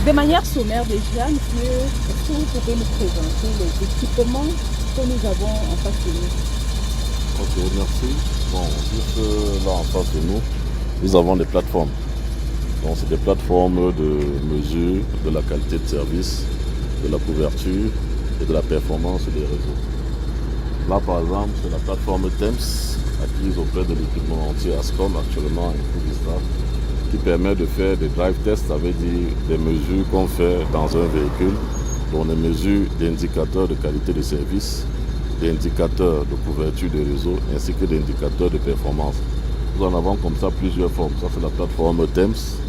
De manière sommaire déjà, monsieur, est-ce que vous pouvez nous présenter les équipements que nous avons en face de nous? Ok, merci. Bon, juste là en face de nous, nous avons des plateformes. Donc c'est des plateformes de mesure de la qualité de service, de la couverture et de la performance des réseaux. Là par exemple, c'est la plateforme TEMS, acquise auprès de l'équipement entier Ascom actuellement et Fujistar, qui permet de faire des drive tests, ça veut dire des mesures qu'on fait dans un véhicule, dont des mesures d'indicateurs de qualité de service, d'indicateurs de couverture de réseau ainsi que d'indicateurs de performance. Nous en avons comme ça plusieurs formes. Ça c'est la plateforme TEMS.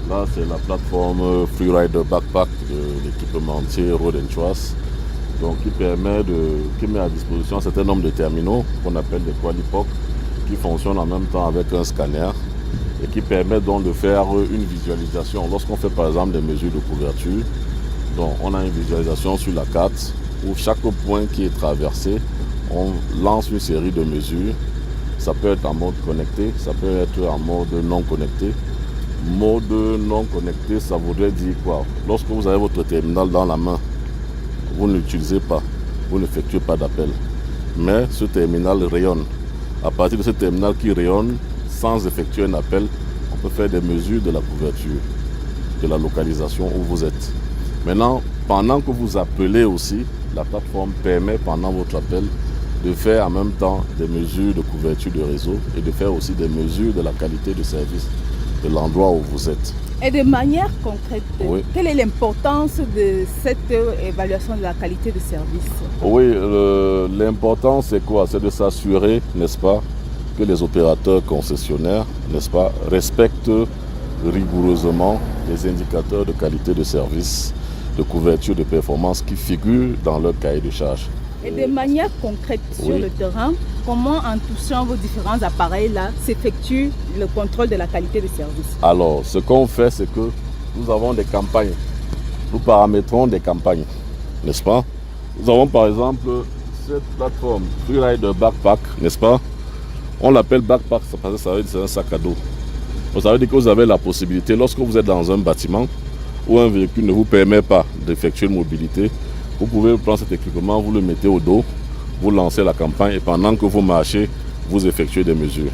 Là c'est la plateforme Freerider Backpack de l'équipementier Road & Trust. Donc qui met à disposition un certain nombre de terminaux qu'on appelle des Qualipoc, qui fonctionnent en même temps avec un scanner et qui permet donc de faire une visualisation. Lorsqu'on fait par exemple des mesures de couverture, donc on a une visualisation sur la carte où chaque point qui est traversé, on lance une série de mesures. Ça peut être en mode connecté, ça peut être en mode non connecté. Mode non connecté, ça voudrait dire quoi? Lorsque vous avez votre terminal dans la main, vous ne l'utilisez pas, vous n'effectuez pas d'appel. Mais ce terminal rayonne. À partir de ce terminal qui rayonne, sans effectuer un appel, on peut faire des mesures de la couverture, de la localisation où vous êtes. Maintenant, pendant que vous appelez aussi, la plateforme permet pendant votre appel de faire en même temps des mesures de couverture de réseau et de faire aussi des mesures de la qualité de service de l'endroit où vous êtes. Et de manière concrète, oui. Quelle est l'importance de cette évaluation de la qualité de service? Oui, l'important c'est quoi? C'est de s'assurer, n'est-ce pas, que les opérateurs concessionnaires, n'est-ce pas, respectent rigoureusement les indicateurs de qualité de service, de couverture de performance qui figurent dans leur cahier de charges. Et de manière concrète sur le terrain, comment en touchant vos différents appareils-là s'effectue le contrôle de la qualité de service? Alors, ce qu'on fait, c'est que nous avons des campagnes. Nous paramétrons des campagnes, n'est-ce pas? Nous avons par exemple cette plateforme Freerider Backpack, n'est-ce pas? On l'appelle Backpack parce que ça veut dire que c'est un sac à dos. Donc, ça veut dire que vous avez la possibilité, lorsque vous êtes dans un bâtiment où un véhicule ne vous permet pas d'effectuer une mobilité, vous pouvez prendre cet équipement, vous le mettez au dos, vous lancez la campagne et pendant que vous marchez, vous effectuez des mesures.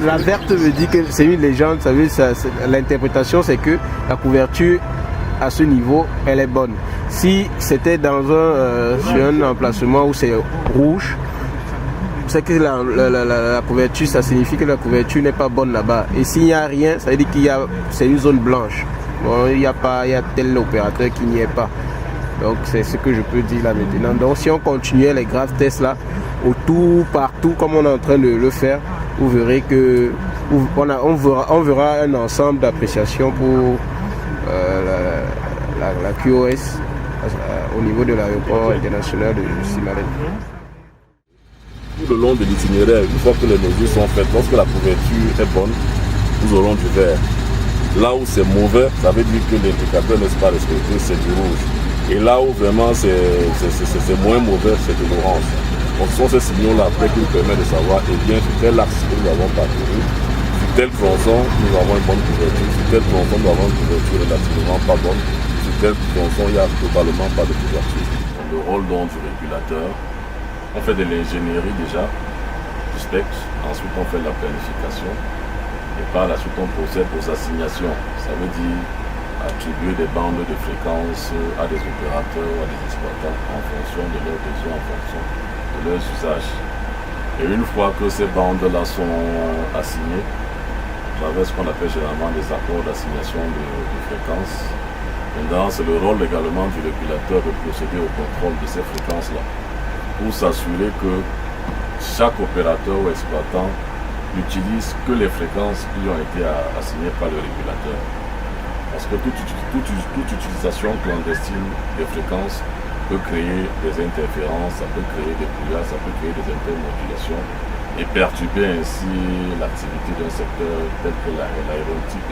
La verte veut dire que c'est une légende, ça veut dire, l'interprétation c'est que la couverture à ce niveau, elle est bonne. Si c'était sur un emplacement où c'est rouge, c'est que la couverture, ça signifie que la couverture n'est pas bonne là-bas. Et s'il n'y a rien, ça veut dire c'est une zone blanche. Bon, il y a tel opérateur qui n'y est pas. Donc c'est ce que je peux dire là maintenant. Donc si on continuait les graves tests là, autour, partout, comme on est en train de le faire, vous verrez que on verra un ensemble d'appréciations pour la QoS au niveau de l'aéroport international de Simalène. Tout le long de l'itinéraire, une fois que les mesures sont faites, lorsque la couverture est bonne, nous aurons du vert. Là où c'est mauvais, ça veut dire que l'indicateur n'est pas respecté, c'est du rouge. Et là où vraiment c'est moins mauvais, c'est de l'orange. Donc ce sont ces signaux-là après qui nous permettent de savoir, et bien sur tel axe que nous avons parcouru, sur tel tronçon, nous avons une bonne couverture, sur tel tronçon, nous avons une couverture relativement pas bonne, sur tel tronçon, il n'y a totalement pas de couverture. Donc, le rôle donc du régulateur, on fait de l'ingénierie déjà, du spec, ensuite on fait de la planification et par la suite on procède aux assignations. Ça veut dire attribuer des bandes de fréquences à des opérateurs, à des exploitants en fonction de leurs besoins, en fonction de leurs usages. Et une fois que ces bandes-là sont assignées, à travers ce qu'on appelle généralement des accords d'assignation de fréquences, maintenant c'est le rôle également du régulateur de procéder au contrôle de ces fréquences-là, pour s'assurer que chaque opérateur ou exploitant n'utilise que les fréquences qui ont été assignées par le régulateur. Parce que toute utilisation clandestine des fréquences peut créer des interférences, ça peut créer des brouillards, ça peut créer des intermodulations et perturber ainsi l'activité d'un secteur tel que l'aéronautique